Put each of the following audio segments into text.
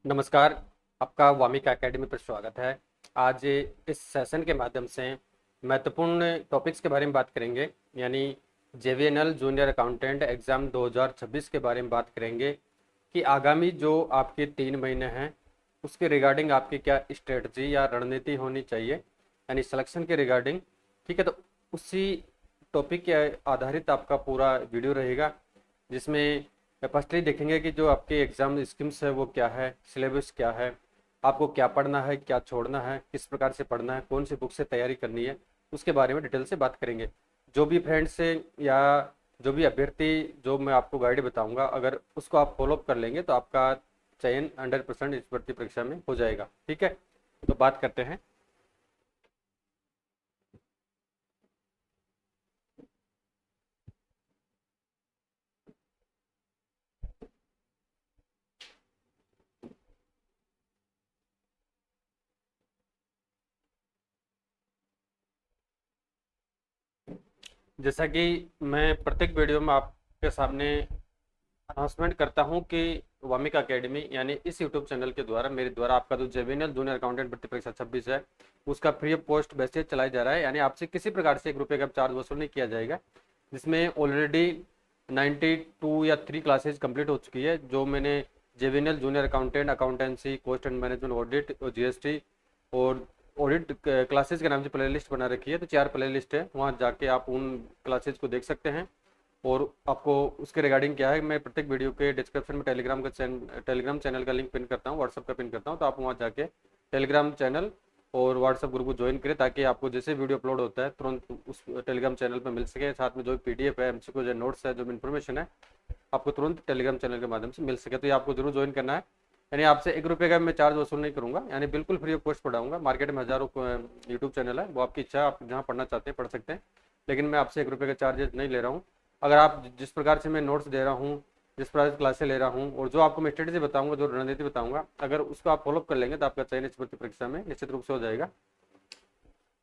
नमस्कार। आपका वामिका एकेडमी पर स्वागत है। आज इस सेशन के माध्यम से महत्वपूर्ण टॉपिक्स के बारे में बात करेंगे, यानी जेवीएनएल जूनियर अकाउंटेंट एग्ज़ाम 2026 के बारे में बात करेंगे कि आगामी जो आपके 3 महीने हैं उसके रिगार्डिंग आपकी क्या स्ट्रेटजी या रणनीति होनी चाहिए, यानी सिलेक्शन के रिगार्डिंग। ठीक है, तो उसी टॉपिक के आधारित आपका पूरा वीडियो रहेगा, जिसमें फर्स्टली देखेंगे कि जो आपके एग्ज़ाम स्कीम्स है वो क्या है, सिलेबस क्या है, आपको क्या पढ़ना है, क्या छोड़ना है, किस प्रकार से पढ़ना है, कौन सी बुक से तैयारी करनी है, उसके बारे में डिटेल से बात करेंगे। जो भी फ्रेंड्स से या जो भी अभ्यर्थी जो मैं आपको गाइड बताऊंगा, अगर उसको आप फॉलोअप कर लेंगे तो आपका चयन 100% इस भर्ती परीक्षा में हो जाएगा। ठीक है, तो बात करते हैं। जैसा कि मैं प्रत्येक वीडियो में आपके सामने अनाउंसमेंट करता हूं कि वामिका एकेडमी यानी इस यूट्यूब चैनल के द्वारा मेरे द्वारा आपका जो जेवीएनएल जूनियर अकाउंटेंट भर्ती परीक्षा 26 है उसका फ्री ऑफ कॉस्ट बैचेज चलाया जा रहा है, यानी आपसे किसी प्रकार से 1 रुपये का चार्ज वसूल नहीं किया जाएगा। जिसमें ऑलरेडी 92 या 3 क्लासेज कंप्लीट हो चुकी है, जो मैंने JVNL junior accountant, accountancy, cost and management, audit और जीएसटी और ऑडिट क्लासेज के नाम से प्ले लिस्ट बना रखी है। तो 4 प्ले लिस्ट है, वहाँ जाके आप उन क्लासेज को देख सकते हैं। और आपको उसके रिगार्डिंग क्या है, मैं प्रत्येक वीडियो के डिस्क्रिप्शन में टेलीग्राम चैनल का लिंक पिन करता हूँ, व्हाट्सअप का पिन करता हूँ, तो आप वहाँ जाके टेलीग्राम चैनल और व्हाट्सअप ग्रुप को ज्वाइन करें, ताकि आपको जैसे वीडियो अपलोड होता है तुरंत उस टेलीग्राम चैनल पर मिल सके। साथ में जो पीडीएफ है, एमसीक्यू जो नोट्स है, जो इन्फॉर्मेशन है, आपको तुरंत टेलीग्राम चैनल के माध्यम से मिल सके। तो ये आपको जरूर ज्वाइन करना है। यानी आपसे 1 रुपये का मैं चार्ज वसूल नहीं करूंगा, यानी बिल्कुल फ्री ऑफ कॉस्ट पढ़ाऊंगा। मार्केट में हज़ारों यूट्यूब चैनल है, वो आपकी इच्छा है, आप जहाँ पढ़ना चाहते हैं पढ़ सकते हैं, लेकिन मैं आपसे 1 रुपये का चार्जेस नहीं ले रहा हूँ। अगर आप जिस प्रकार से मैं नोट्स दे रहा हूँ, जिस प्रकार से क्लासें ले रहा हूँ, और जो आपको मैं स्ट्रेटेजी बताऊंगा, जो रणनीति बताऊंगा, अगर उसको आप फॉलोअप कर लेंगे तो आपका चयन इस भर्ती परीक्षा में निश्चित रूप से हो जाएगा।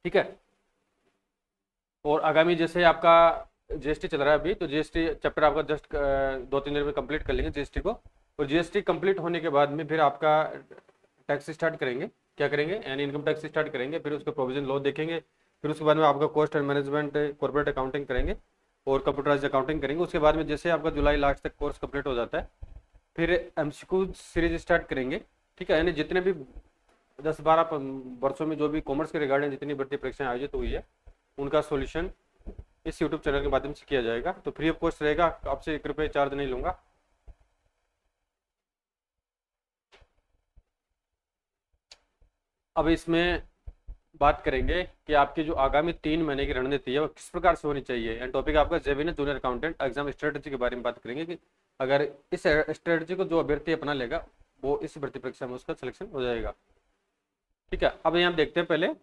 ठीक है, और आगामी जैसे आपका जीएसटी चल रहा है अभी, तो जीएसटी चैप्टर आपका जस्ट 2-3 दिन में कंप्लीट कर लेंगे जीएसटी को। और जीएसटी कंप्लीट होने के बाद में फिर आपका टैक्स स्टार्ट करेंगे। क्या करेंगे, यानी इनकम टैक्स स्टार्ट करेंगे, फिर उसका प्रोविजन लॉ देखेंगे, फिर उसके बाद में आपका cost and management, corporate accounting करेंगे और कंप्यूटराइज अकाउंटिंग करेंगे। उसके बाद में जैसे आपका जुलाई लास्ट तक कोर्स कंप्लीट हो जाता है, फिर एमसीक्यू सीरीज स्टार्ट करेंगे। ठीक है, यानी जितने भी 10-12 वर्षों में जो भी कॉमर्स के रिगार्डिंग जितनी भर्ती परीक्षाएं आयोजित हुई है, उनका सॉल्यूशन इस यूट्यूब चैनल के माध्यम से किया जाएगा। तो फ्री ऑफ कॉस्ट रहेगा, आपसे 1 रुपये चार्ज नहीं लूंगा। अब इसमें बात करेंगे कि आपकी जो आगामी 3 महीने की रणनीति है वो किस प्रकार से होनी चाहिए। एंड टॉपिक आपका जेवीएनएल जूनियर अकाउंटेंट एग्जाम स्ट्रेटजी के बारे में बात करेंगे कि अगर इस स्ट्रेटजी को जो अभ्यर्थी अपना लेगा वो इस भर्ती परीक्षा में उसका सिलेक्शन हो जाएगा। ठीक है, अब यहाँ देखते हैं पहले।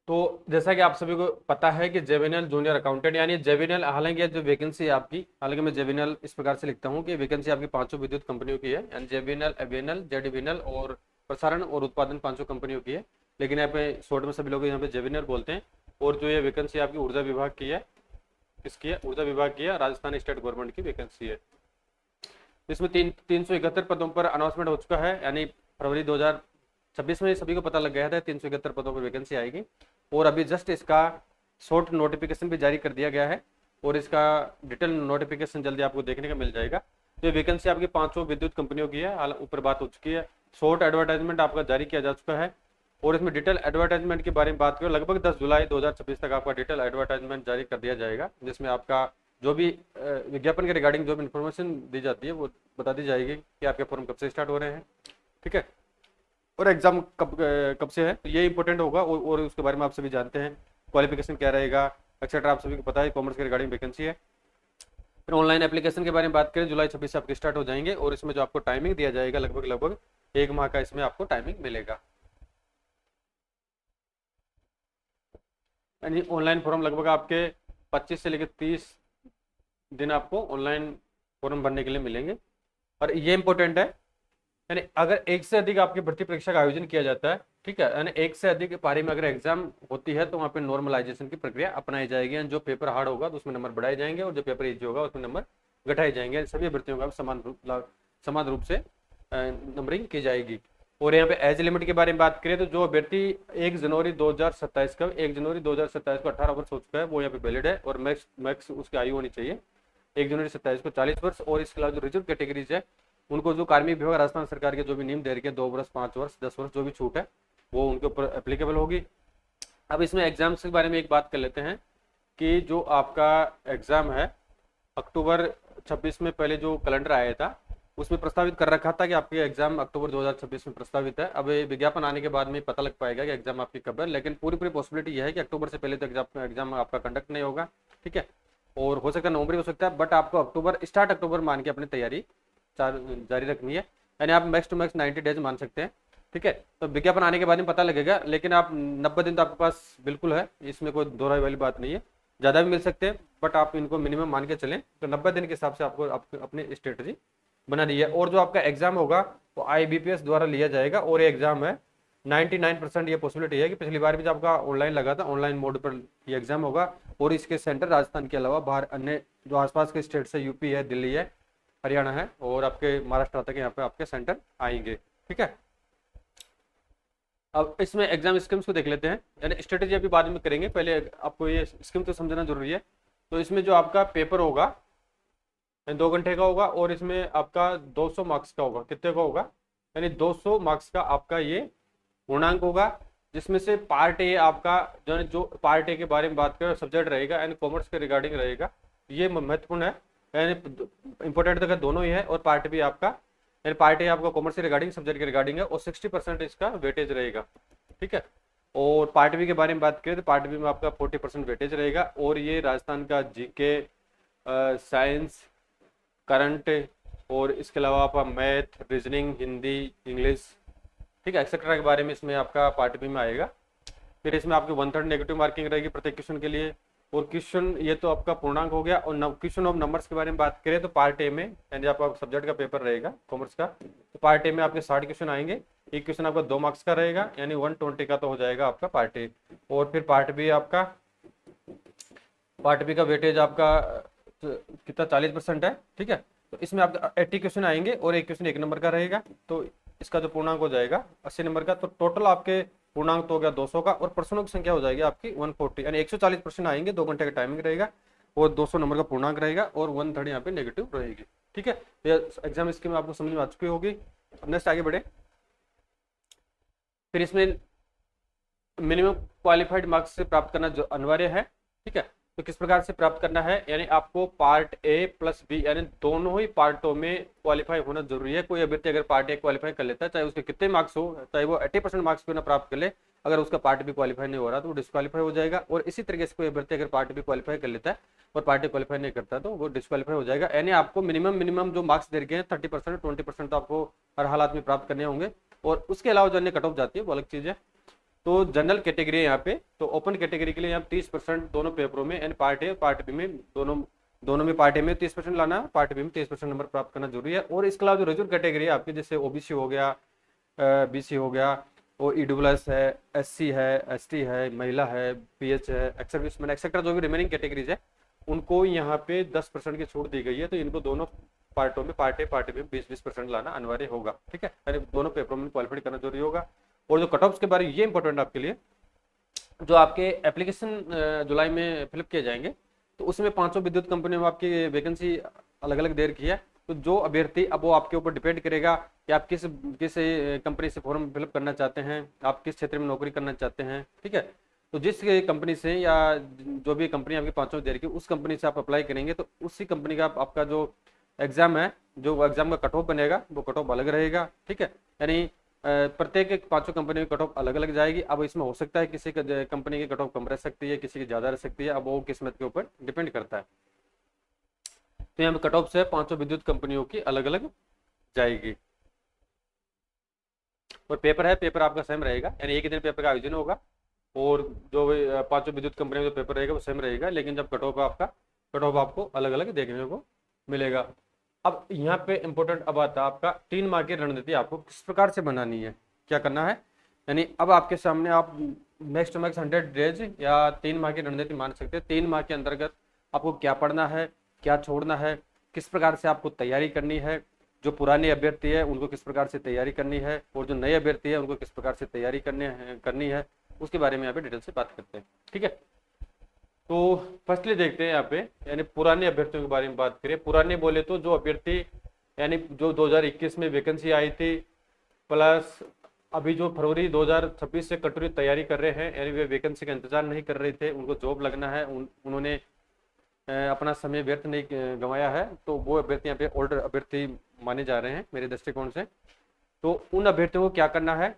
तो जैसा कि आप सभी को पता है कि जेवीएनएल जूनियर अकाउंटेंट यानी जेवीएनएल, हालांकि ये जो वैकेंसी है आपकी, हालांकि मैं जेवीएनएल इस प्रकार से लिखता हूँ कि वैकेंसी आपकी 5 विद्युत कंपनियों की है, यानी जेवीएनएल, एवीएनएल, जेडीवीएनएल और प्रसारण और उत्पादन 5 कंपनियों की है। लेकिन यहाँ पे शॉर्ट में सभी लोग यहाँ पे जेवीएनएल बोलते हैं। और जो ये वैकेंसी आपकी ऊर्जा विभाग की है, किसकी है, ऊर्जा विभाग की है, राजस्थान स्टेट गवर्नमेंट की वैकेंसी है। इसमें 371 पदों पर अनाउंसमेंट हो चुका है, यानी फरवरी 2026 में सभी को पता लग गया था 371 पदों पर वैकेंसी आएगी। और अभी जस्ट इसका शॉर्ट नोटिफिकेशन भी जारी कर दिया गया है, और इसका डिटेल नोटिफिकेशन जल्दी आपको देखने का मिल जाएगा। तो ये वैकेंसी आपकी 5 विद्युत कंपनियों की है, हाल ऊपर बात हो चुकी है। शॉर्ट एडवर्टाइजमेंट आपका जारी किया जा चुका है, और इसमें डिटेल एडवर्टाइजमेंट के बारे में बात करें, लगभग 10 जुलाई 2026 तक आपका डिटेल एडवर्टाइजमेंट जारी कर दिया जाएगा, जिसमें आपका जो भी विज्ञापन के रिगार्डिंग जो भी इन्फॉर्मेशन दी जाती है वो बता दी जाएगी कि आपके फॉर्म कब से स्टार्ट हो रहे हैं। ठीक है, और एग्जाम कब से है, तो ये इंपॉर्टेंट होगा। और उसके बारे में आप सभी जानते हैं, क्वालिफिकेशन क्या रहेगा एक्सेट्रा, आप सभी को पता है। कॉमर्स के रिगार्डिंग वैकेंसी है। फिर ऑनलाइन एप्लीकेशन के बारे में बात करें, जुलाई 26 से आपके स्टार्ट हो जाएंगे, और इसमें जो आपको टाइमिंग दिया जाएगा, लगभग 1 माह का इसमें आपको टाइमिंग मिलेगा। यानी ऑनलाइन फॉर्म लगभग आपके 25 से लेकर 30 दिन आपको ऑनलाइन फॉर्म भरने के लिए मिलेंगे। और ये इंपॉर्टेंट है यानी अगर एक से अधिक आपकी भर्ती परीक्षा का आयोजन किया जाता है, ठीक है, यानी एक से अधिक पारी में अगर एग्जाम होती है तो वहाँ पे नॉर्मलाइजेशन की प्रक्रिया अपनाई जाएगी। यानी जो पेपर हार्ड होगा तो उसमें नंबर बढ़ाए जाएंगे और जो पेपर इजी होगा उसमें नंबर घटाए जाएंगे। सभी अभ्यर्थियों का समान रूप से नंबरिंग की जाएगी। और यहाँ पे एज लिमिट के बारे में बात करें तो जो अभ्यर्थी 1 जनवरी 2027 का 1 जनवरी 2027 को 18 वर्ष हो चुका है वो यहाँ पे वैलिड है, और मैक्स मैक्स उसकी आयु होनी चाहिए 1 जनवरी 2027 को 40 वर्ष। और इसके अलावा जो रिजर्व कैटेगरीज है उनको जो कार्मिक विभाग राजस्थान सरकार के जो भी नियम दे रखे हैं 2 वर्ष 5 वर्ष 10 वर्ष जो भी छूट है वो उनके ऊपर एप्लीकेबल होगी। अब इसमें एग्जाम्स के बारे में एक बात कर लेते हैं कि जो आपका एग्जाम है अक्टूबर 26 में पहले जो कैलेंडर आया था उसमें प्रस्तावित कर रखा था कि आपके एग्जाम अक्टूबर 2026 में प्रस्तावित है। अब ये विज्ञापन आने के बाद में पता लग पाएगा कि एग्जाम आपकी कब है, लेकिन पूरी पॉसिबिलिटी यह है कि अक्टूबर से पहले तो एग्जाम आपका कंडक्ट नहीं होगा, ठीक है, और हो सकता है नवंबर हो सकता है, बट आपको अक्टूबर मान के अपनी तैयारी जारी रखनी है। यानी आप मैक्स टू मैक्स 90 डेज मान सकते हैं, ठीक है। तो विज्ञापन आने के बाद में पता लगेगा, लेकिन आप 90 दिन तो आपके पास बिल्कुल है, इसमें कोई दोहराई वाली बात नहीं है, ज़्यादा भी मिल सकते हैं, बट आप इनको मिनिमम मान के चलें तो 90 दिन के हिसाब से आपको अपनी स्ट्रेटजी बना दी है। और जो आपका एग्जाम होगा वो IBPS द्वारा लिया जाएगा, और ये एग्जाम है 99% ये पॉसिबिलिटी है कि पिछली बार भी जब आपका ऑनलाइन लगा था ऑनलाइन मोड पर ये एग्जाम होगा, और इसके सेंटर राजस्थान के अलावा बाहर अन्य जो आसपास के स्टेट से यूपी है, दिल्ली है, हरियाणा है और आपके महाराष्ट्र तक यहाँ पे आपके सेंटर आएंगे, ठीक है। अब इसमें एग्जाम स्कीम्स को देख लेते हैं, यानी स्ट्रेटेजी अभी बाद में करेंगे, पहले आपको ये स्कीम तो समझना जरूरी है। तो इसमें जो आपका पेपर होगा 2 घंटे का होगा, और इसमें आपका 200 मार्क्स का होगा। कितने का होगा? यानी 200 मार्क्स का आपका ये पूर्णांक होगा, जिसमें से पार्ट ए आपका जो पार्ट ए के बारे में बात करें सब्जेक्ट रहेगा यानी कॉमर्स के रिगार्डिंग रहेगा, ये महत्वपूर्ण है, यानी इंपॉर्टेंट तो दोनों ही है। और पार्ट बी आपका यानी पार्ट ए आपका कॉमर्स के रिगार्डिंग सब्जेक्ट के रिगार्डिंग है, और 60% इसका वेटेज रहेगा, ठीक है। और पार्ट बी के बारे में बात करें तो पार्ट बी में आपका 40% वेटेज रहेगा, और ये राजस्थान का जीके, साइंस, करंट, और इसके अलावा आपका मैथ, रीजनिंग, हिंदी, इंग्लिश, ठीक है, एक्सेट्रा के बारे में इसमें आपका पार्ट बी में आएगा। फिर इसमें आपकी 1/3 नेगेटिव मार्किंग रहेगी प्रत्येक क्वेश्चन के लिए। और क्वेश्चन ये तो आपका पूर्णांक हो गया। और क्वेश्चन ऑफ नंबर्स के बारे में बात करें तो पार्ट ए में यानी आपका सब्जेक्ट का पेपर रहेगा कॉमर्स का, तो पार्ट ए में आपके 60 क्वेश्चन आएंगे। एक क्वेश्चन आपका 2 मार्क्स का रहेगा, यानी 120 का तो हो जाएगा आपका पार्ट ए। और फिर पार्ट बी का वेटेज आपका कितना 40% है, ठीक है। तो इसमें आपका 80 क्वेश्चन आएंगे और एक क्वेश्चन 1 नंबर का रहेगा, तो इसका जो पूर्णांक हो जाएगा 80 नंबर का। तो टोटल आपके पूर्णांक तो हो गया 200 का, और प्रश्नों की संख्या हो जाएगी आपकी 140, यानी 140 प्रश्न आएंगे, 2 घंटे का टाइमिंग रहेगा, और 200 नंबर का पूर्णांक रहेगा, और 1/3 यहाँ पे नेगेटिव रहेगी, ठीक है। तो एग्जाम स्कीम आपको समझ में आ चुकी होगी। अब नेक्स्ट आगे बढ़े। फिर इसमें मिनिमम क्वालिफाइड मार्क्स से प्राप्त करना जो अनिवार्य है, ठीक है। तो किस प्रकार से प्राप्त करना है, यानी आपको पार्ट ए प्लस बी यानी दोनों ही पार्टों में क्वालिफाई होना जरूरी है। कोई अभ्यर्थी अगर पार्ट ए क्वालिफाई कर लेता है, चाहे उसके कितने मार्क्स हो, चाहे वो 80% मार्क्स क्यों ना प्राप्त कर ले, अगर उसका पार्ट बी क्वालिफाई नहीं हो रहा तो वो डिस्क्वालीफाई हो जाएगा। और इसी तरीके से कोई अभ्यर्थी अगर पार्ट बी क्वालिफाई कर लेता है और पार्ट ए क्वालिफाई नहीं करता तो वो डिस्क्वालीफाई हो जाएगा। यानी आपको मिनिमम जो मार्क्स दे रखे हैं 30% 20% तो आपको हर हालात में प्राप्त करने होंगे, और उसके अलावा जो अन्य कट ऑफ जाती है वो अलग चीज़ है। तो जनरल कैटेगरी है यहाँ पे, तो ओपन कैटेगरी के लिए यहाँ 30% दोनों पेपरों में यानी पार्ट ए पार्ट बी में दोनों में पार्ट ए में 30% लाना है, पार्ट बी में 30% नंबर प्राप्त करना जरूरी है। और इसके अलावा जो रिजर्व कैटेगरी है आपकी, जैसे ओबीसी हो गया, बीसी हो गया, और ईडब्ल्यूएस है, एससी है, एसटी है, महिला है, पीएच है, एक्स सर्विसमैन एक्सेट्रा जो भी रिमेनिंग कैटेगरीज है उनको यहाँ पे 10% की छूट दी गई है। तो इनको दोनों पार्टों में पार्ट ए पार्ट बी में 20% लाना अनिवार्य होगा, ठीक है, यानी दोनों पेपरों में क्वालिफाई करना जरूरी होगा। और जो कट ऑफ्स के बारे में ये इंपॉर्टेंट आपके लिए, जो आपके एप्लीकेशन जुलाई में फिलअप किए जाएंगे तो उसमें 500 विद्युत कंपनियों में आपकी वैकेंसी अलग अलग दे रखी है। तो जो अभ्यर्थी, अब वो आपके ऊपर डिपेंड करेगा कि आप किस कंपनी से फॉर्म फिलअप करना चाहते हैं, आप किस क्षेत्र में नौकरी करना चाहते हैं, ठीक है। तो जिस कंपनी से या जो भी कंपनी आपकी 500 दे रखी है उस कंपनी से आप अप्लाई करेंगे तो उसी कंपनी का आपका जो एग्जाम है, जो एग्जाम का कट ऑफ बनेगा वो कट ऑफ अलग रहेगा, ठीक है। यानी प्रत्येक 500 कंपनी में कट ऑफ अलग अलग जाएगी। अब इसमें हो सकता है किसी कंपनी की कट ऑफ कम रह सकती है, किसी की ज्यादा रह सकती है, अब वो किस्मत के ऊपर डिपेंड करता है। तो यहाँ पे कट ऑफ से 500 विद्युत कंपनियों की अलग अलग जाएगी। और पेपर है, पेपर आपका सेम रहेगा, यानी एक ही दिन पेपर का आयोजन होगा, और जो 500 विद्युत कंपनियों में जो पेपर रहेगा वो सेम रहेगा, लेकिन जब कट ऑफ आपको अलग अलग देखने को मिलेगा। अब यहाँ पे इंपॉर्टेंट अब आता है आपका 3 माह की रणनीति आपको किस प्रकार से बनानी है, क्या करना है। यानी अब आपके सामने आप मैक्स टू मैक्स 100 डेज या 3 माह की रणनीति मान सकते हैं। 3 माह के अंतर्गत आपको क्या पढ़ना है, क्या छोड़ना है, किस प्रकार से आपको तैयारी करनी है, जो पुराने अभ्यर्थी है उनको किस प्रकार से तैयारी करनी है, और जो नए अभ्यर्थी है उनको किस प्रकार से तैयारी करनी है, उसके बारे में यहाँ पे डिटेल से बात करते हैं। ठीक है, तो फर्स्टली देखते हैं यहाँ पे, यानी पुराने अभ्यर्थियों के बारे में बात करें। पुराने बोले तो जो अभ्यर्थी यानी जो 2021 में वैकेंसी आई थी, प्लस अभी जो फरवरी 2026 से कटोरी तैयारी कर रहे हैं, यानी वे वैकेंसी का इंतजार नहीं कर रहे थे, उनको जॉब लगना है, उन्होंने अपना समय व्यर्थ नहीं गंवाया है, तो वो अभ्यर्थी यहाँ पे ओल्डर अभ्यर्थी माने जा रहे हैं मेरे दृष्टिकोण से। तो उन अभ्यर्थियों को क्या करना है,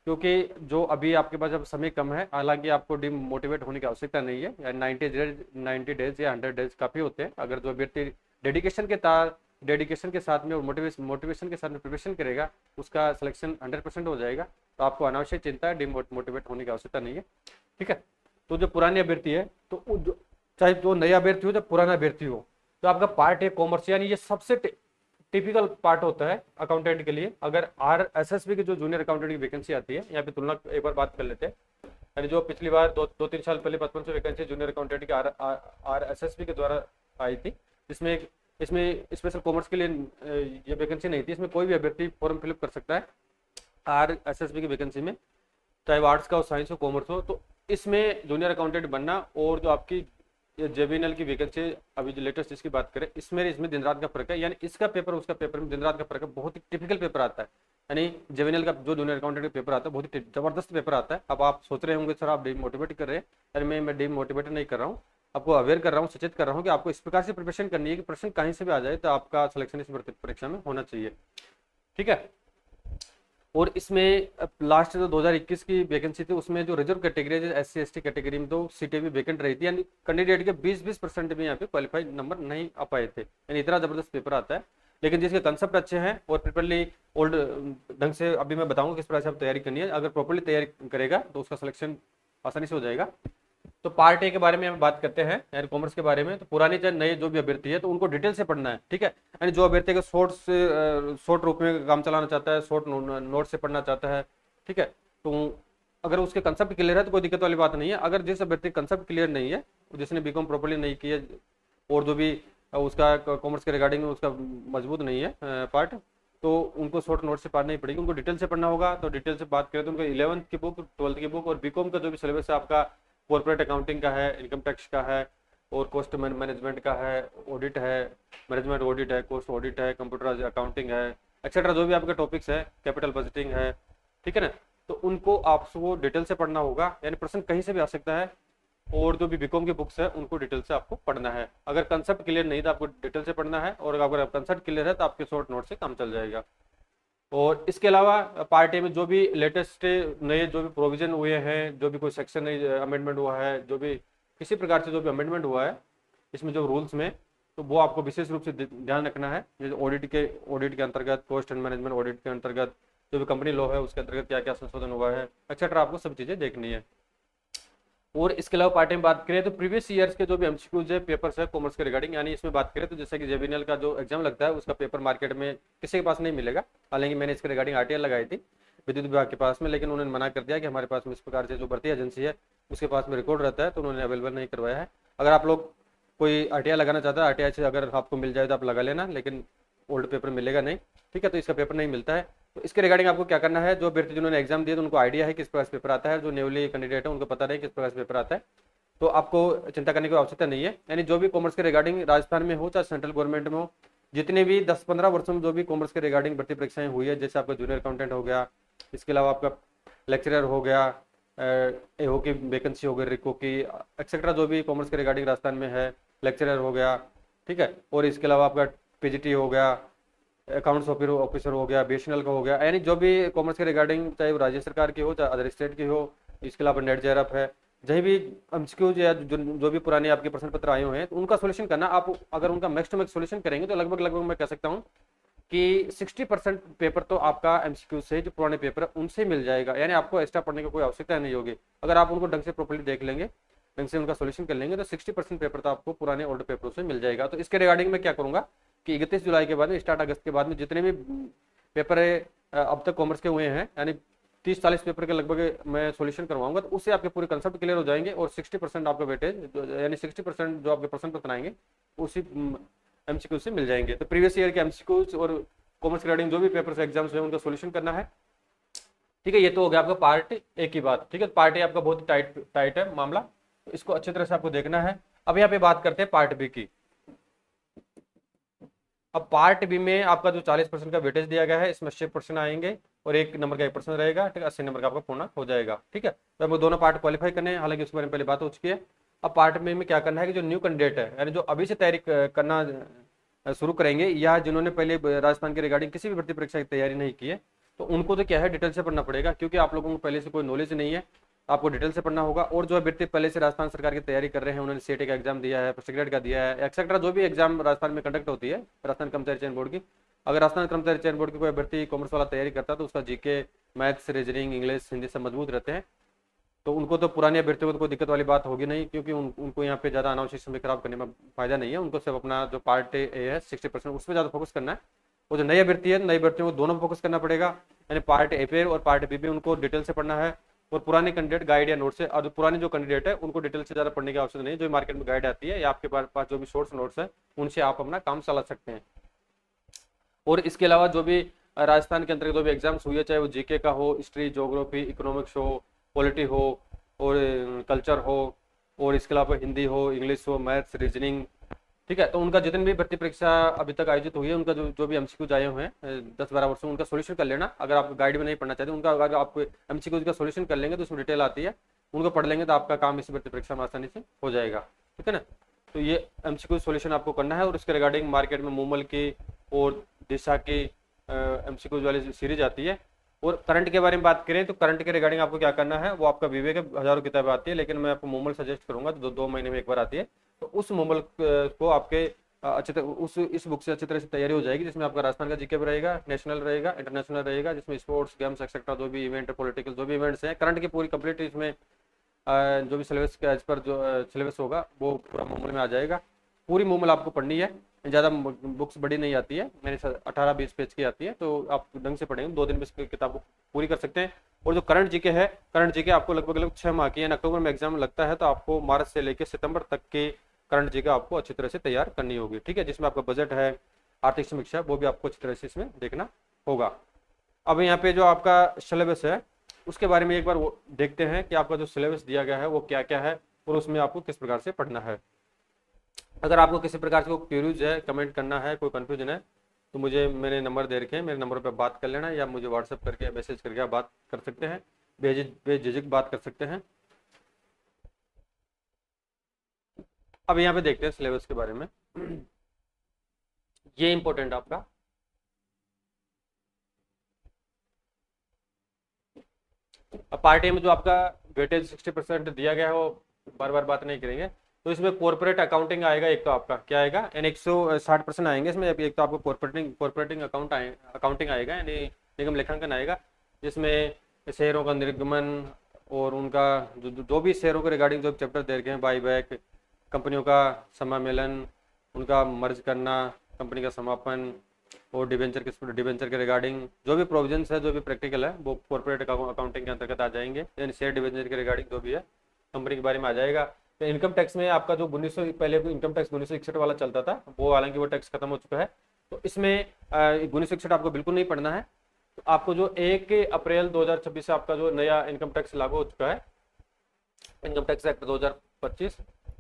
क्योंकि जो अभी आपके पास अब समय कम है, हालांकि आपको डिमोटिवेट होने की आवश्यकता नहीं है, या 90 डेज या 100 डेज काफ़ी होते हैं। अगर जो अभ्यर्थी डेडिकेशन के साथ में और मोटिवेशन के साथ में प्रिपरेशन करेगा, उसका सिलेक्शन 100% हो जाएगा। तो आपको अनावश्यक चिंता है, डिमोटिवेट होने की आवश्यकता नहीं है। ठीक है, तो जो पुराने अभ्यर्थी है, तो चाहे जो नया अभ्यर्थी हो चाहे पुराना अभ्यर्थी हो, तो आपका पार्ट है कॉमर्स, यानी ये सबसे टिपिकल पार्ट होता है अकाउंटेंट के लिए। अगर RSSB की जो जूनियर अकाउंटेंट की वैकेंसी आती है, यहाँ पे तुलना एक बार बात कर लेते हैं। यानी जो पिछली बार 2-3 साल पहले 5500 वैकेंसी जूनियर अकाउंटेंट की RSSB के द्वारा आई थी, जिसमें इसमें स्पेशल कॉमर्स के लिए ये वैकेंसी नहीं थी। इसमें कोई भी अभ्यर्थी फॉर्म फिलअप कर सकता है RSSB की वैकेंसी में, चाहे वो आर्ट्स का हो, साइंस हो, कॉमर्स हो। तो इसमें जूनियर अकाउंटेंट बनना और जो आपकी JBNL की वैकेंसी अभी जो लेटेस्ट इसकी बात करें, इसमें दिन रात का फर्क है। यानी इसका पेपर उसका पेपर में दिन रात का फर्क है, बहुत ही टिपिकल पेपर आता है। यानी JBNL का जो जूनियर अकाउंटेंट का पेपर आता है, बहुत ही जबरदस्त पेपर आता है। अब आप सोच रहे होंगे सर आप डिमोटिवेट कर रहे हैं, यानी मैं डिमोटिवेट नहीं कर रहा हूँ, आपको अवेयर कर रहा हूँ, सचेत कर रहा हूँ कि आपको इस प्रकार से प्रिपरेशन करनी है कि प्रश्न कहीं से भी आ जाए तो आपका सिलेक्शन इस परीक्षा में होना चाहिए। ठीक है, और इसमें लास्ट जो 2021 की वैकेंसी थी, उसमें जो रिजर्व कैटेगरी है SC ST कैटेगरी में, तो सीटें भी वैकेंट रही थी। यानी कैंडिडेट के 20% भी यहाँ पे क्वालिफाइड नंबर नहीं आ पाए थे। यानी इतना जबरदस्त पेपर आता है, लेकिन जिसके कंसेप्ट अच्छे हैं और प्रॉपरली ओल्ड ढंग से, अभी मैं बताऊंगा किस प्रकार से आप तैयारी करनी है, अगर प्रॉपरली तैयारी करेगा तो उसका सिलेक्शन आसानी से हो जाएगा। तो पार्ट ए के बारे में हम बात करते हैं, यानी कॉमर्स के बारे में। तो पुराने चाहे नए जो भी अभ्यर्थी है, तो उनको डिटेल से पढ़ना है। ठीक है, यानी जो अभ्यर्थी का शॉर्ट रूप में काम चलाना चाहता है, शॉर्ट नोट से पढ़ना चाहता है, ठीक है, तो अगर उसके कंसेप्ट क्लियर है तो कोई दिक्कत वाली बात नहीं है। अगर जिस अभ्यर्थी कंसेप्ट क्लियर नहीं है, जिसने बीकॉम प्रॉपरली नहीं किया और जो भी उसका कॉमर्स के रिगार्डिंग उसका मजबूत नहीं है पार्ट, तो उनको शॉर्ट नोट से पढ़ना ही पड़ेगी, उनको डिटेल से पढ़ना होगा। तो डिटेल से बात करें तो उनको 11th की बुक, 12th की बुक और बीकॉम का जो भी सिलेबस है आपका, कॉर्पोरेट अकाउंटिंग का है, इनकम टैक्स का है, और कॉस्ट मैनेजमेंट का है, ऑडिट है, मैनेजमेंट ऑडिट है, कॉस्ट ऑडिट है, कंप्यूटर अकाउंटिंग है, एक्सेट्रा जो भी आपके टॉपिक्स है, कैपिटल बजटिंग है। ठीक है ना, तो उनको आपको डिटेल से पढ़ना होगा। यानी प्रश्न कहीं से भी आ सकता है, और जो भी बीकॉम की बुक्स है उनको डिटेल से आपको पढ़ना है। अगर कंसेप्ट क्लियर नहीं तो आपको डिटेल से पढ़ना है, और अगर कंसेप्ट क्लियर है तो आपके शॉर्ट नोट से काम चल जाएगा। और इसके अलावा पार्ट ए में जो भी लेटेस्ट नए जो भी प्रोविजन हुए हैं, जो भी कोई सेक्शन अमेंडमेंट हुआ है, जो भी किसी प्रकार से जो भी अमेंडमेंट हुआ है इसमें जो रूल्स में, तो वो आपको विशेष रूप से ध्यान रखना है। जैसे ऑडिट के अंतर्गत, कॉस्ट एंड मैनेजमेंट ऑडिट के अंतर्गत, जो भी कंपनी लॉ है उसके अंतर्गत क्या क्या संशोधन हुआ है, एक्सेट्रा, आपको सब चीज़ें देखनी है। और इसके अलावा पार्ट में बात करें तो प्रीवियस ईयर्स के जो भी एमसीक्यूज है, पेपर्स है कॉमर्स के रिगार्डिंग, यानी इसमें बात करें तो जैसे कि JBNL का जो एग्जाम लगता है उसका पेपर मार्केट में किसी के पास नहीं मिलेगा। हालांकि मैंने इसके रिगार्डिंग RTI लगाई थी विद्युत विभाग के पास में, लेकिन उन्होंने मना कर दिया कि हमारे पास में इस प्रकार से जो भर्ती एजेंसी है उसके पास में रिकॉर्ड रहता है, तो उन्होंने अवेलेबल नहीं करवाया है। अगर आप लोग कोई RTI लगाना चाहता है, RTI से अगर आपको मिल जाए तो आप लगा लेना, लेकिन ओल्ड पेपर मिलेगा नहीं। ठीक है, तो इसका पेपर नहीं मिलता है। तो इसके रिगार्डिंग आपको क्या करना है, जो अभ्यर्थी जिन्होंने एग्जाम दिए तो उनको आइडिया है किस प्रकार से पेपर आता है, जो न्यूली कैंडिडेट है उनको पता नहीं किस प्रकार से पेपर आता है, तो आपको चिंता करने की आवश्यकता नहीं है। यानी जो भी कॉमर्स के रिगार्डिंग राजस्थान में हो चाहे सेंट्रल गवर्नमेंट में हो, जितने भी 10-15 वर्षों में जो भी कॉमर्स के रिगार्डिंग भर्ती परीक्षाएं हुई है, जैसे आपका जूनियर अकाउंटेंट हो गया, इसके अलावा आपका लेक्चरर हो गया, AO की वैकेंसी हो गई, रिको की, एक्सेट्रा, जो भी कॉमर्स के रिगार्डिंग राजस्थान में है, लेक्चरर हो गया। ठीक है, और इसके अलावा आपका PGT हो गया, अकाउंट्स ऑफिसर हो गया, BSNL का हो गया, यानी जो भी कॉमर्स के रिगार्डिंग, चाहे वो राज्य सरकार की हो चाहे अदर स्टेट की हो, इसके अलावा नेट JRF है, जहीं भी एमसीक्यूज या जो भी पुराने आपके प्रश्न पत्र आए हुए हैं तो उनका सोल्यूशन करना। आप अगर उनका मैक्स टू मैक्स सोल्यूशन करेंगे तो लगभग मैं कह सकता हूँ कि 60% पेपर तो आपका एमसीक्यू से जो पुराने पेपर है उनसे मिल जाएगा। यानी आपको एक्स्ट्रा पढ़ने की कोई आवश्यकता नहीं होगी। अगर आप उनको ढंग से प्रॉपर्ली देख लेंगे, ढंग से उनका सोल्यूशन कर लेंगे, तो 60% पेपर तो आपको पुराने ओल्ड पेपरों से मिल जाएगा। तो इसके रिगार्डिंग मैं क्या करूँगा कि 31 जुलाई के बाद में, स्टार्ट अगस्त के बाद में जितने भी पेपर अब तक कॉमर्स के हुए हैं, यानी 30-40 पेपर के लगभग मैं सॉल्यूशन करवाऊंगा, तो उससे आपके पूरे कंसेप्ट क्लियर हो जाएंगे और 60% आपका वेटेज, यानी 60% जो आपके प्रश्न पत्र आएंगे उसी एमसीक्यू से मिल जाएंगे। तो प्रीवियस ईयर के एमसीक्यूज और कॉमर्स रिगार्डिंग जो भी पेपर्स एग्जाम्स हुए उनका सॉल्यूशन करना है। ठीक है, ये तो हो गया आपका पार्ट ए की बात। ठीक है, पार्ट ए आपका बहुत ही टाइट है मामला, तो इसको अच्छी तरह से आपको देखना है। अब यहाँ पे बात करते हैं पार्ट बी की। अब पार्ट बी में आपका जो 40% का वेटेज दिया गया है, इसमें 80% आएंगे और 1 नंबर का 1% रहेगा। ठीक है, 80 नंबर का आपका पूर्ण हो जाएगा। ठीक है, तो हमें दोनों पार्ट क्वालिफाई करने हैं, हालांकि उसके बारे में पहले बात हो चुकी है। अब पार्ट में क्या करना है कि जो न्यू कैंडिडेट है, यानी जो अभी से तैयारी करना शुरू करेंगे, या जिन्होंने पहले राजस्थान के रिगार्डिंग किसी भी भर्ती परीक्षा की तैयारी नहीं की है, तो उनको तो क्या है, डिटेल से पढ़ना पड़ेगा, क्योंकि आप लोगों को पहले से कोई नॉलेज नहीं है, आपको डिटेल से पढ़ना होगा। और जो अभ्यर्थी पहले से राजस्थान सरकार की तैयारी कर रहे हैं, उन्होंने सीटी का एग्जाम दिया है, सेक्रेट का दिया है, एक्सेट्रा जो भी एग्जाम राजस्थान में कंडक्ट होती है, राजस्थान कर्मचारी चयन बोर्ड की, अगर राजस्थान कर्मचारी चयन बोर्ड की कोई अभ्यर्थी कॉमर्स वाला तैयारी करता है, तो उसका GK, maths, reasoning, English, Hindi सब मजबूत रहते हैं, तो उनको तो पुराने अभ्यर्थियों को तो कोई दिक्कत वाली बात होगी नहीं, क्योंकि उनको यहाँ पे ज़्यादा अनावश्यक समय खराब करने में फायदा नहीं है। उनको सिर्फ अपना जो पार्ट ए है 60%, उस पर ज़्यादा फोकस करना है। वो जो नई अभ्यर्थी है, नई अभ्यर्थियों को दोनों फोकस करना पड़ेगा, यानी पार्ट ए पे और पार्ट बी पे उनको डिटेल से पढ़ना है। और पुराने कैंडिडेट गाइड या नोट से, और पुराने जो कैंडिडेट है उनको डिटेल से ज़्यादा पढ़ने की आवश्यकता नहीं है। जो मार्केट में गाइड आती है या आपके पास जो भी सोर्स नोट्स है, उनसे आप अपना काम चला सकते हैं। और इसके अलावा जो भी राजस्थान के अंतर्गत जो भी एग्जाम्स हुए, चाहे वो जीके का हो, हिस्ट्री, ज्योग्राफी, इकोनॉमिक्स हो, पॉलिटी हो और कल्चर हो, और इसके अलावा हिंदी हो, इंग्लिश हो, मैथ्स, रीजनिंग, ठीक है, तो उनका जितनी भी भर्ती परीक्षा अभी तक आयोजित हुई है, उनका जो भी एमसीक्यूज आए हुए हैं 10-12 वर्षों में, उनका सोल्यूशन कर लेना। अगर आप गाइड में नहीं पढ़ना चाहते, उनका अगर आप एमसीक्यूज का सोल्यूशन कर लेंगे तो उसमें डिटेल आती है, उनको पढ़ लेंगे तो आपका काम इस भर्ती परीक्षा में आसानी से हो जाएगा। ठीक है ना, तो ये एमसीक्यू सोल्यूशन आपको करना है। और इसके रिगार्डिंग मार्केट में मूमल की और दिशा की एमसीक्यूज वाली सीरीज आती है। और करंट के बारे में बात करें तो करंट के रिगार्डिंग आपको क्या करना है, वो आपका विवेक है, हजारों किताबें आती है, लेकिन मैं आपको मूमल सजेस्ट करूंगा, तो 2 महीने में एक बार आती है, तो उस मूमल को आपके अच्छे तरह उस इस बुक से अच्छी तरह से तैयारी हो जाएगी, जिसमें आपका राजस्थान का जीके भी रहेगा, नेशनल रहेगा, इंटरनेशनल रहेगा, जिसमें स्पोर्ट्स, गेम्स एक्सेट्रा जो भी इवेंट, पॉलिटिकल जो भी इवेंट्स हैं, करंट की पूरी कंप्लीट इसमें जो भी सिलेबस के एज पर जो सिलेबस होगा वो पूरा मूमल में आ जाएगा। पूरी मूमल आपको पढ़नी है, ज़्यादा बुक्स बड़ी नहीं आती है, मेरे 18-20 पेज की आती है, तो आप ढंग से पढ़ेंगे 2 दिन में इस किताब को पूरी कर सकते हैं। और जो करंट जीके है, करंट जीके आपको लगभग 6 माह की है, अक्टूबर में एग्जाम लगता है, तो आपको मार्च से लेकर सितंबर तक के करंट जीके आपको अच्छी तरह से तैयार करनी होगी। ठीक है, जिसमें आपका बजट है, आर्थिक समीक्षा, वो भी आपको अच्छी तरह से इसमें देखना होगा। अब यहाँ पे जो आपका सिलेबस है उसके बारे में एक बार वो देखते हैं कि आपका जो सिलेबस दिया गया है वो क्या क्या है और उसमें आपको किस प्रकार से पढ़ना है। अगर आपको किसी प्रकार से कोई क्वेरीज है, कमेंट करना है, कोई कंफ्यूजन है, तो मुझे मेरे नंबर दे रखे हैं, मेरे नंबर पर बात कर लेना, या मुझे व्हाट्सएप करके मैसेज करके आप बात कर सकते हैं, बेझिझक बात कर सकते हैं। अब यहाँ पे देखते हैं सिलेबस के बारे में। ये इंपॉर्टेंट आपका पार्ट ए में जो आपका वेटेज 60% दिया गया है, वो बार बार बात नहीं करेंगे। तो इसमें कॉर्पोरेट अकाउंटिंग आएगा, एक तो आपका क्या आएगा, यानी 160% आएंगे इसमें। एक तो आपको कॉर्पोरेटिंग अकाउंटिंग आएगा, यानी निगम लेखांकन आएगा, जिसमें शेयरों का निर्गमन और उनका जो भी शेयरों के रिगार्डिंग जो चैप्टर दे रखे हैं, बाई बैक, कंपनियों का समामेलन, उनका मर्ज करना, कंपनी का समापन, और डिबेंचर के रिगार्डिंग जो भी प्रोविजंस है, जो भी प्रैक्टिकल है, वो कॉर्पोरेट अकाउंटिंग के अंतर्गत आ जाएंगे, यानी शेयर डिबेंचर के रिगार्डिंग जो भी है कंपनी के बारे में आ जाएगा। तो इनकम टैक्स में आपका जो 1900 पहले इनकम टैक्स 1961 वाला चलता था, वो हालांकि वो टैक्स खत्म हो चुका है, तो इसमें 1961 आपको बिल्कुल नहीं पढ़ना है। तो आपको जो 1 अप्रैल 2026 से आपका जो नया इनकम टैक्स लागू हो चुका है, इनकम टैक्स एक्ट 2025,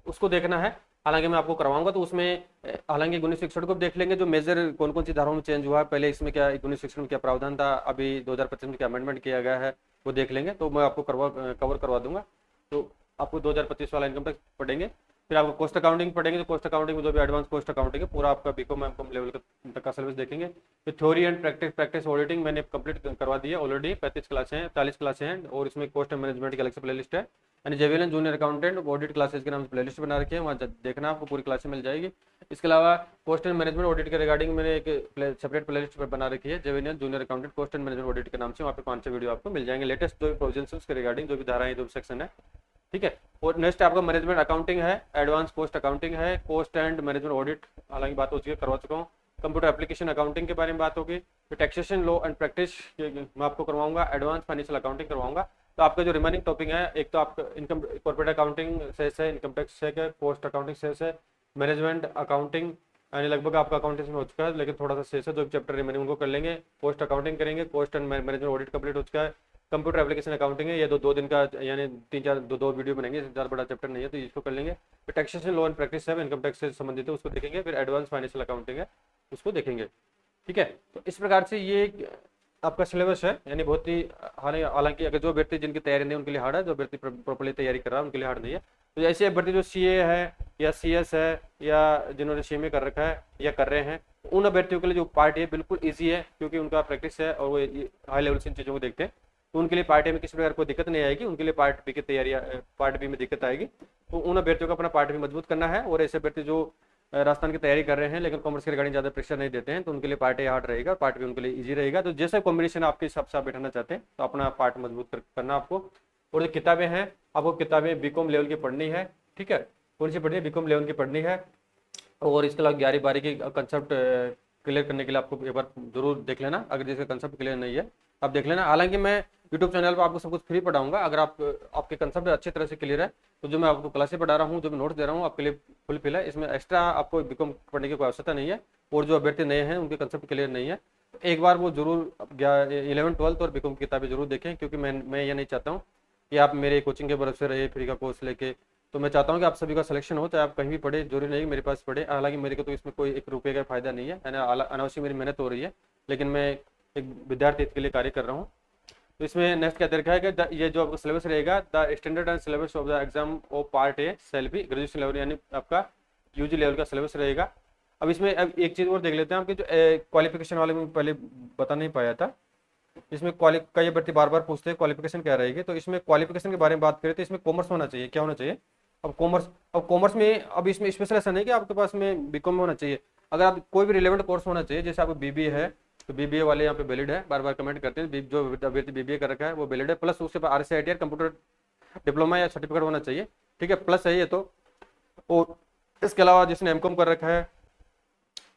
उसको देखना है। हालांकि मैं आपको करवाऊंगा, तो उसमें हालांकि 1961 को भी देख लेंगे, जो मेजर कौन कौन सी धाराओं में चेंज हुआ है, पहले इसमें क्या 1961 में क्या प्रावधान था, अभी 2025 में क्या अमेंडमेंट किया गया है, वो देख लेंगे, तो मैं आपको कवर करवा दूंगा। तो आपको 2025 वाला इनकम टैक्स पढ़ेंगे। फिर आपको कॉस्ट अकाउंटिंग पढ़ेंगे, तो कॉस्ट अकाउंटिंग में जो भी एडवांस कॉस्ट अकाउंटिंग है, पूरा आपका बीकॉम एमकॉम लेवल तक का सिलेबस देखेंगे। फिर थ्योरी एंड प्रैक्टिस ऑडिटिंग मैंने कंप्लीट करवा दी है ऑलरेडी, 35 क्लासें हैं, 40 क्लासें हैं, और इसमें कॉस्ट मैनेजमेंट की अलग से प्ले लिस्ट है, यानी JVL junior accountant audit classes के नाम से प्ले लिस्ट बना रखी है, वहाँ देखना, आपको पूरी क्लासें मिल जाएगी। इसके अलावा कॉस्ट एंड मैनेजमेंट ऑडिट के रिगार्डिंग मैंने एक सेपरेट प्ले लिस्ट बना रखी है, JVL junior accountant cost and management audit के नाम से, वहाँ पे 5-6 वीडियो आपको मिल जाएंगे, लेटेस्ट जो भी प्रोविजन है उसके रिगार्डिंग, जो भी धाराएं, जो भी सेक्शन है। ठीक है, और नेक्स्ट आपका मैनेजमेंट अकाउंटिंग है, एडवांस कॉस्ट अकाउंटिंग है, कॉस्ट एंड मैनेजमेंट ऑडिट हालांकि बात हो चुकी है, करवा चुका हूँ, कंप्यूटर एप्लीकेशन अकाउंटिंग के बारे में बात होगी, फिर टैक्सेशन लॉ एंड प्रैक्टिस मैं आपको करवाऊंगा, एडवांस फाइनेंशियल अकाउंटिंग करवाऊंगा। तो आपका जो रिमेनिंग टॉपिक है, एक तो आपका इनकम कॉर्पोरेट अकाउंटिंग से इनकम टैक्स से पोस्ट अकाउंटिंग से मैनेजमेंट अकाउंटिंग, यानी लगभग आपका अकाउंटेंसी में हो चुका है, लेकिन थोड़ा सा शेष है, जो चैप्टर रिमेनिंग उनको कर लेंगे। पोस्ट अकाउंटिंग करेंगे, cost and management audit complete हो चुका है। कंप्यूटर एप्लीकेशन अकाउंटिंग है, ये दो दिन का यानी 3-4 दो वीडियो बनेंगे, ज़्यादा बड़ा चैप्टर नहीं है, तो इसको कर लेंगे। फिर टैक्सेशन लॉ एंड प्रैक्टिस है, इनकम टैक्स से संबंधित है, उसको देखेंगे। फिर एडवांस फाइनेंशियल अकाउंटिंग है, उसको देखेंगे। ठीक है, तो इस प्रकार से ये आपका सिलेबस है, यानी बहुत ही हालांकि अगर जो अभ्यर्थी जिनकी तैयारी नहीं उनके लिए हार्ड है, जो अभ्यर्थी प्रॉपर्ली तैयारी कर रहा है उनके लिए हार्ड नहीं है। तो ऐसे अभ्यर्थी जो सीए है या सीएस है या जिन्होंने सीएमए कर रखा है या कर रहे हैं, उन अभ्यर्थियों के लिए जो पार्ट है बिल्कुल ईजी है, क्योंकि उनका प्रैक्टिस है और वो हाई लेवल से इन चीज़ों को देखते हैं। तो उनके लिए पार्ट ए में किसी प्रकार कोई दिक्कत नहीं आएगी, उनके लिए पार्ट बी की तैयारी पार्ट बी में दिक्कत आएगी। तो उन अभ्यर्थियों को अपना पार्ट बी मजबूत करना है। और ऐसे अभ्यर्थी जो राजस्थान की तैयारी कर रहे हैं लेकिन कॉमर्स के रिगार्डिंग ज़्यादा प्रेशर नहीं देते हैं, तो उनके लिए पार्ट ए हार्ड रहेगा, पार्ट बी उनके लिए ईजी रहेगा। तो जैसा कॉम्बिनेशन आपके हिसाब से आप बैठाना चाहते हैं, तो अपना पार्ट मजबूत करना आपको। और जो किताबें हैं, आपको किताबें बीकॉम लेवल की पढ़नी है। ठीक है, कौन सी पढ़नी है? बीकॉम लेवल की पढ़नी है। और इसके अलावा 11-12 की कंसेप्ट क्लियर करने के लिए आपको एक बार जरूर देख लेना, अगर जिसका कंसेप्ट क्लियर नहीं है आप देख लेना। हालांकि मैं यूट्यूब चैनल पर आपको सब कुछ फ्री पढ़ाऊंगा, अगर आपके कंसेप्ट अच्छी तरह से क्लियर है तो जो मैं आपको क्लासेस पढ़ा रहा हूँ, जो मैं नोट्स दे रहा हूँ आपके लिए फुलफिल है। इसमें एक्स्ट्रा आपको बीकॉम पढ़ने की कोई आवश्यकता नहीं है। और जो अभ्यर्थी नए हैं उनके कंसेप्ट क्लियर नहीं है, एक बार वो जरूर 11th 12th और बीकॉम की किताबें जरूर देखें, क्योंकि मैं ये नहीं चाहता हूँ कि आप मेरे कोचिंग के बरफ से रहे फ्री का कोर्स लेके। तो मैं चाहता हूँ कि आप सभी का सिलेक्शन हो, चाहे आप कहीं भी पढ़े, जरूरी नहीं मेरे पास पढ़े। हालांकि मेरे को तो इसमें कोई 1 रुपये का फायदा नहीं है, अनावश्यक मेरी मेहनत हो रही है, लेकिन मैं एक विद्यार्थी के लिए कार्य कर रहा हूँ। तो इसमें नेक्स्ट क्या देखा है कि ये जो आपका सिलेबस रहेगा, the standard and syllabus of the exam of part A cell B graduation level, यानी आपका यूजी लेवल का सिलेबस रहेगा। अब इसमें अब एक चीज़ और देख लेते हैं, आपके जो क्वालिफिकेशन वाले में पहले बता नहीं पाया था। इसमें कई अभ्यर्थी बार बार पूछते हैं क्वालिफिकेशन क्या रहेगी। तो इसमें क्वालिफिकेशन के बारे में बात करें तो इसमें कॉमर्स होना चाहिए। क्या होना चाहिए? अब कॉमर्स में अब इसमें स्पेशल ऐसा नहीं कि आपके पास में बीकॉम में होना चाहिए, अगर आप कोई भी रिलेवेंट कोर्स होना चाहिए। जैसे आपको बीबीए है तो बीबीए वाले यहाँ पे वैलिड है, बार बार कमेंट करते हैं, जो अभ्यर्थी बीबीए कर रखा है वो वैलिड है। प्लस उसके बाद आरसीआईटीआर कंप्यूटर डिप्लोमा या सर्टिफिकेट होना चाहिए। ठीक है, प्लस है ये तो। और इसके अलावा जिसने एमकॉम कर रखा है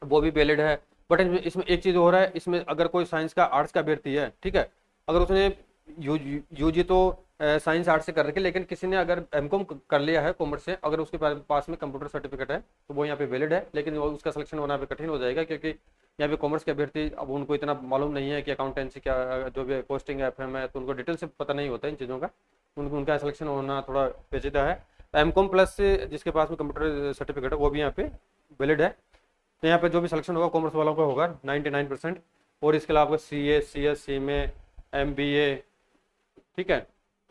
वो भी वैलिड है। बट इसमें एक चीज़ हो रहा है, इसमें अगर कोई साइंस का आर्ट्स का अभ्यर्थी है, ठीक है, अगर उसने यूजी तो साइंस आर्ट्स से कर रखी है, लेकिन किसी ने अगर एमकॉम कर लिया है कॉमर्स से, अगर उसके पास में कंप्यूटर सर्टिफिकेट है तो वो यहाँ पे वैलिड है। लेकिन वो उसका सिलेक्शन होना पे कठिन हो जाएगा, क्योंकि यहाँ पे कॉमर्स के अभ्यर्थी अब उनको इतना मालूम नहीं है कि अकाउंटेंसी क्या, जो भी कॉस्टिंग एफएम है, तो उनको डिटेल से पता नहीं होता इन चीज़ों का, उनका सिलेक्शन होना थोड़ा पेचीदा है। एमकॉम प्लस जिसके पास में कंप्यूटर सर्टिफिकेट है वो भी यहाँ पे वैलिड है। तो यहाँ पे जो भी सिलेक्शन होगा कॉमर्स वालों का होगा 99%। और इसके अलावा सीए, सीएस, सीएमए, एमबीए, ठीक है,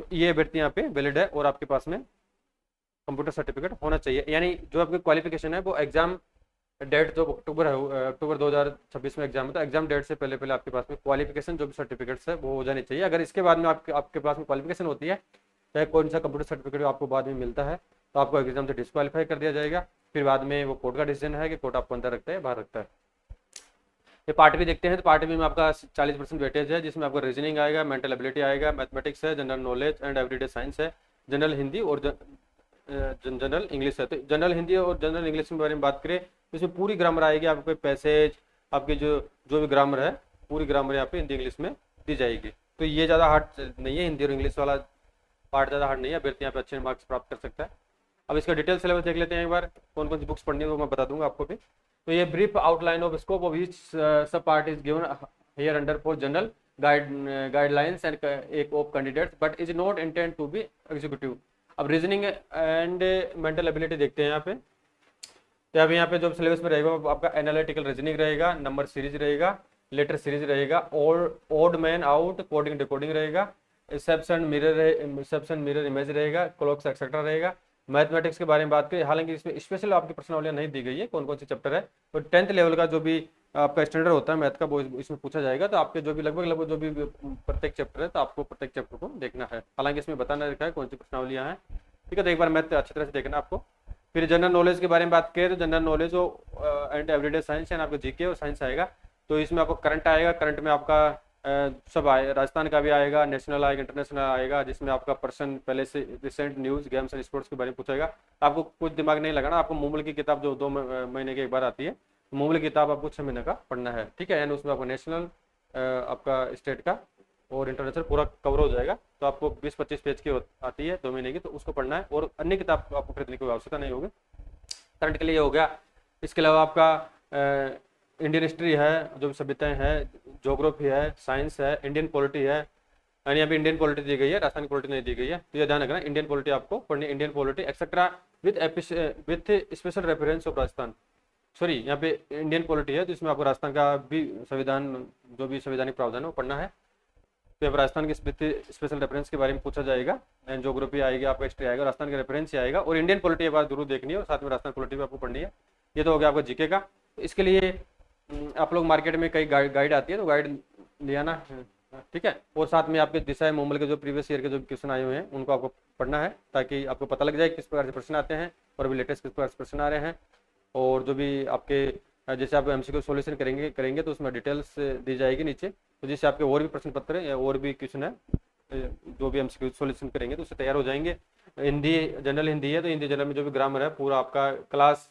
तो ये अभ्यर्थी यहाँ पे वैलिड है और आपके पास में कंप्यूटर सर्टिफिकेट होना चाहिए। यानी जो आपकी क्वालिफिकेशन है वो एग्जाम डेट जो अक्टूबर 2026 में एग्जाम होता है, एग्जाम डेट से पहले पहले आपके पास में क्वालिफिकेशन जो भी सर्टिफिकेट्स है वो हो जानी चाहिए। अगर इसके बाद में आपके पास में क्वालिफिकेशन होती है, चाहे कौन सा कंप्यूटर सर्टिफिकेट आपको बाद में मिलता है, तो आपको एग्जाम से डिस्क्वालीफाई कर दिया जाएगा। फिर बाद में वो कोर्ट का डिसीजन है कि कोर्ट आपको अंदर रखता है बाहर रखता है। ये पार्ट भी देखते हैं, तो पार्ट बी में आपका 40% वेटेज है, जिसमें आपका रीजनिंग आएगा, मेंटल एबिलिटी आएगा, मैथमेटिक्स है, general knowledge and everyday science है, जनरल हिंदी और जनरल इंग्लिश है। तो जनरल हिंदी और जनरल इंग्लिश के बारे में बात करें तो इसमें पूरी ग्रामर आएगी, आपके पैसेज, आपकी जो भी ग्रामर है, पूरी ग्रामर यहाँ पे हिंदी इंग्लिश में दी जाएगी। तो ये ज़्यादा हार्ड नहीं है, हिंदी और इंग्लिश वाला पार्ट ज़्यादा हार्ड नहीं है, अभ्यर्थी यहाँ पे अच्छे मार्क्स प्राप्त कर सकता है। अब इसका डिटेल सिलेबस देख लेते हैं एक बार, कौन कौन सी बुक्स पढ़नी है वो मैं बता दूंगा आपको भी। तो ये brief outline of scope of each sub part is given here under for general guidelines and aid of candidates but is not intend to be executive. अब रीजनिंग एंड मेंटल एबिलिटी देखते हैं यहाँ पे। तो अब यहाँ पे जो सिलेबस में रहेगा आपका एनालिटिकल रीजनिंग रहेगा, नंबर सीरीज रहेगा, लेटर सीरीज रहेगा, और odd man out, coding decoding रहेगा, एक्सेप्शन मिरर इमेज रहेगा, क्लॉक्स एक्सेट्रा रहेगा। मैथमेटिक्स के बारे में बात करें, हालांकि इसमें स्पेशल आपकी प्रश्नावलियां नहीं दी गई है कौन कौन से चैप्टर है, तो 10th लेवल का जो भी आपका स्टैंडर्ड होता है मैथ का वो इसमें पूछा जाएगा। तो आपके जो भी लगभग जो भी प्रत्येक चैप्टर है तो आपको प्रत्येक चैप्टर को देखना है, हालांकि इसमें बताना रखा है कौन सी प्रश्नावलियां हैं। ठीक है, तो एक बार मैथ अच्छी तरह से देखना आपको। फिर जनरल नॉलेज के बारे में बात करें तो general knowledge and everyday science and आपको जीके और साइंस आएगा। तो इसमें आपको करंट आएगा, करंट में आपका सब आए, राजस्थान का भी आएगा, नेशनल आएगा, इंटरनेशनल आएगा, जिसमें आपका पर्सन पहले से recent news, games and sports के बारे में पूछेगा। आपको कुछ दिमाग नहीं लगाना, आपको मूमल की किताब जो 2 महीने की एक बार आती है मामूली किताब आपको 6 महीने का पढ़ना है, ठीक है। यानी उसमें आपका नेशनल, आपका स्टेट का और इंटरनेशनल पूरा कवर हो जाएगा। तो आपको 20-25 पेज की आती है 2 महीने की, तो उसको पढ़ना है और अन्य किताब आपको खरीदने की आवश्यकता नहीं होगी। करंट के लिए हो गया। इसके अलावा आपका इंडियन हिस्ट्री है, जो भी सभ्यताएं हैं, ज्योग्राफी है, साइंस है, इंडियन पॉलिटी है। यानी यहाँ पे इंडियन पॉलिटी दी गई है, राजस्थान की पॉलिटी नहीं दी गई है, तो ये ध्यान रखना, इंडियन पॉलिटी आपको पढ़नी, Indian polity etcetera with special reference of Rajasthan. Sorry, यहाँ पे इंडियन पॉलिटी है, तो इसमें आपको राजस्थान का भी संविधान, जो भी संवैधानिक प्रावधान है वो पढ़ना है। तो अब राजस्थान के स्पेशल रेफरेंस के बारे में पूछा जाएगा, एंड ज्योग्राफी आएगी, आपका हिस्ट्री आएगा, राजस्थान का रेफरेंस ही आएगा, और इंडियन पॉलिटी बात जरूर देखनी है, और साथ में राजस्थान पॉलिटी भी आपको पढ़नी है। ये तो हो गया आपका जीके का। तो इसके लिए आप लोग मार्केट में कई गाइड आती है, तो गाइड ले आना, ठीक है। और साथ में आपके दिशा मोमल के जो प्रीवियस ईयर के जो क्वेश्चन आए हुए हैं उनको आपको पढ़ना है, ताकि आपको पता लग जाए किस प्रकार से प्रश्न आते हैं और अभी लेटेस्ट किस प्रकार से प्रश्न आ रहे हैं। और जो भी आपके जैसे आप एमसीक्यू सॉल्यूशन करेंगे तो उसमें डिटेल्स दी जाएगी नीचे, तो जिससे आपके और भी प्रश्न पत्र या और भी क्वेश्चन है जो भी एमसीक्यू सॉल्यूशन करेंगे तो उससे तैयार हो जाएंगे। हिंदी जनरल हिंदी है, तो हिंदी जनरल में जो भी ग्रामर है पूरा आपका क्लास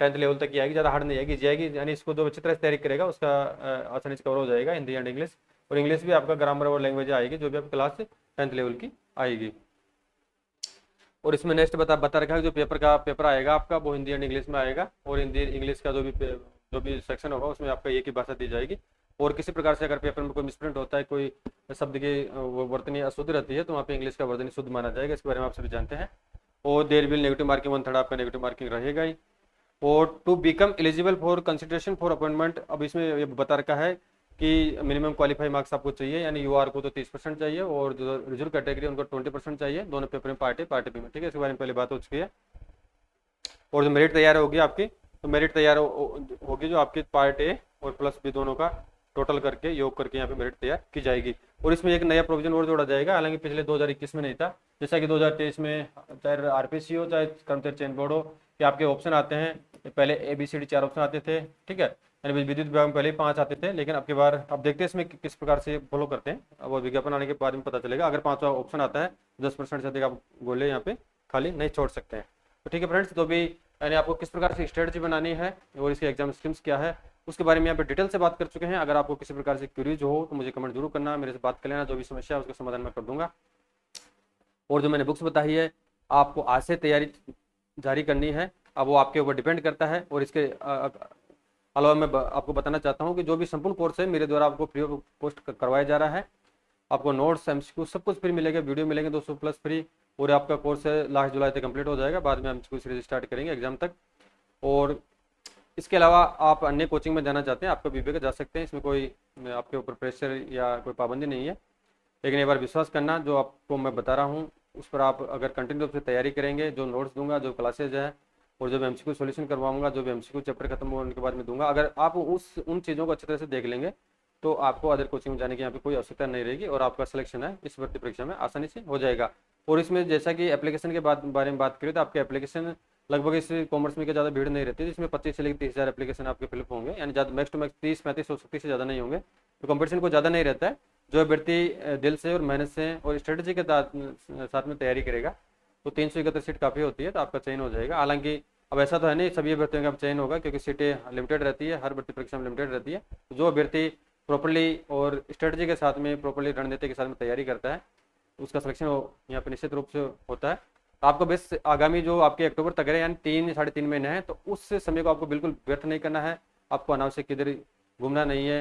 10th लेवल तक की आएगी, ज़्यादा हार्ड नहीं आएगी, जाएगी। यानी इसको जो अच्छी तरह से तैयारी करेगा उसका आसानी से कवर हो जाएगा, हिंदी एंड इंग्लिश। और इंग्लिश भी आपका ग्रामर और लैंग्वेज आएगी जो भी आपकी क्लास 10th लेवल की आएगी। और इसमें नेक्स्ट बता रखा है, जो पेपर आएगा आपका वो हिंदी एंड इंग्लिश में आएगा, और हिंदी इंग्लिश का जो भी सेक्शन होगा उसमें आपका एक ही भाषा दी जाएगी। और किसी प्रकार से अगर पेपर में कोई मिसप्रिंट होता है, कोई शब्द की वर्तनी अशुद्ध रहती है, तो वहाँ पे इंग्लिश का वर्तनी शुद्ध माना जाएगा, इसके बारे में आप सभी जानते हैं। और देयर विल नेगेटिव मार्किंग 1/3 आपका नेगेटिव मार्किंग रहेगा ही। और to become eligible for consideration for appointment, अब इसमें ये बता रखा है कि मिनिमम क्वालिफाई मार्क्स आपको चाहिए, यानी यूआर को तो 30% चाहिए, और जो रिजर्व कैटेगरी उनको 20% चाहिए, दोनों पेपर में पार्ट बी में, ठीक है। इसके बारे में पहले बात हो चुकी है। और जो मेरिट तैयार होगी आपकी, तो मेरिट तैयार होगी जो आपकी पार्ट ए और प्लस बी दोनों का टोटल करके योग करके यहाँ पे मेरिट तैयार की जाएगी। और इसमें एक नया प्रोविजन और जोड़ा जाएगा, हालांकि पिछले 2021 में नहीं था, जैसा कि 2023 में चाहे आरपीसी हो चाहे कर्मचारी चयन बोर्ड हो, कि आपके ऑप्शन आते हैं, पहले ABCD 4 ऑप्शन आते थे, ठीक है। यानी विद्युत विभाग में पहले ही 5 आते थे, लेकिन अब की बार अब देखते हैं इसमें किस प्रकार से फॉलो करते हैं, अब वो विज्ञापन आने के बाद में पता चलेगा। अगर 5वां ऑप्शन आता है 10% से अधिक आप गोले यहाँ पे खाली नहीं छोड़ सकते हैं। तो ठीक है फ्रेंड्स, तो भी यानी आपको किस प्रकार से स्ट्रेटजी बनानी है और इसके एग्जाम स्कीम्स क्या है उसके बारे में यहाँ पे डिटेल से बात कर चुके हैं। अगर आपको किसी प्रकार से क्यूरीज हो तो मुझे कमेंट जरूर करना, मेरे से बात कर लेना, जो भी समस्या है उसका समाधान मैं कर दूंगा। और जो मैंने बुक्स बताई है आपको आज से तैयारी जारी करनी है, अब वो आपके ऊपर डिपेंड करता है। और इसके अलावा मैं आपको बताना चाहता हूँ कि जो भी संपूर्ण कोर्स है मेरे द्वारा आपको फ्री ऑफ कॉस्ट करवाया जा रहा है। आपको नोट्स एमसीक्यू सब कुछ फ्री मिलेगा, वीडियो मिलेंगे 200+ फ्री, और आपका कोर्स है लास्ट जुलाई तक कंप्लीट हो जाएगा, बाद में एमसीक्यू सीरीज स्टार्ट करेंगे एग्जाम तक। और इसके अलावा आप अन्य कोचिंग में जाना चाहते हैं आपका विवेक जा सकते हैं, इसमें कोई आपके ऊपर प्रेशर या कोई पाबंदी नहीं है। लेकिन एक बार विश्वास करना, जो आपको मैं बता रहा हूँ उस पर आप अगर कंटिन्यू रूप से तैयारी करेंगे, जो नोट्स दूंगा, जो क्लासेज है, और जब एमसीक्यू सॉल्यूशन करवाऊंगा, जो भी एमसीक्यू चैप्टर खत्म होने के बाद में दूंगा, अगर आप उन चीज़ों को अच्छी तरह से देख लेंगे तो आपको अदर कोचिंग में जाने की यहाँ पे कोई आवश्यकता नहीं रहेगी, और आपका सिलेक्शन है इस भर्ती परीक्षा में आसानी से हो जाएगा। और इसमें जैसा कि एप्लीकेशन के बारे में बात करें तो आपके एप्लीकेशन लगभग इस कॉमर्स में क्या ज़्यादा भीड़ नहीं रहती है, जिसमें 25 से लेकर 30,000 एप्लीकेशन आपके फिलअप होंगे, यानी ज़्यादा मैक्स टू मैक्स 30-35 हो सकती से ज़्यादा नहीं होंगे। तो कंपटीशन को ज़्यादा नहीं रहता है। जो अभ्यर्थी दिल से और मेहनत से और स्ट्रेटजी के साथ में तैयारी करेगा तो 371 सीट काफ़ी होती है, तो आपका चयन हो जाएगा। हालांकि अब ऐसा तो है नहीं सभी अभ्यर्थियों का चयन होगा, क्योंकि सीटें लिमिटेड रहती है, हर भर्ती परीक्षा में लिमिटेड रहती है। तो जो अभ्यर्थी प्रॉपर्ली और स्ट्रेटजी के साथ में, प्रॉपर्ली रणनीति के साथ में तैयारी करता है उसका सिलेक्शन यहाँ पे निश्चित रूप से होता है। आपको बेस आगामी जो आपके अक्टूबर तक है, यानी 3-3.5 महीने हैं, तो उस समय को आपको बिल्कुल व्यर्थ नहीं करना है। आपको अनावश्यक किधर घूमना नहीं है,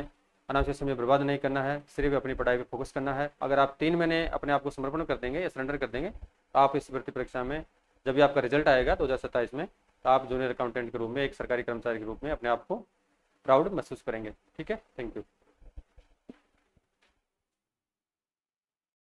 अनावश्यक समय बर्बाद नहीं करना है, सिर्फ अपनी पढ़ाई पे फोकस करना है। अगर आप 3 महीने अपने आप को समर्पण कर देंगे या सरेंडर कर देंगे तो आप इस भर्ती परीक्षा में जब भी आपका रिजल्ट आएगा 2027 में, तो आप जूनियर अकाउंटेंट के रूप में, एक सरकारी कर्मचारी के रूप में अपने आप को प्राउड महसूस करेंगे। ठीक है, थैंक यू।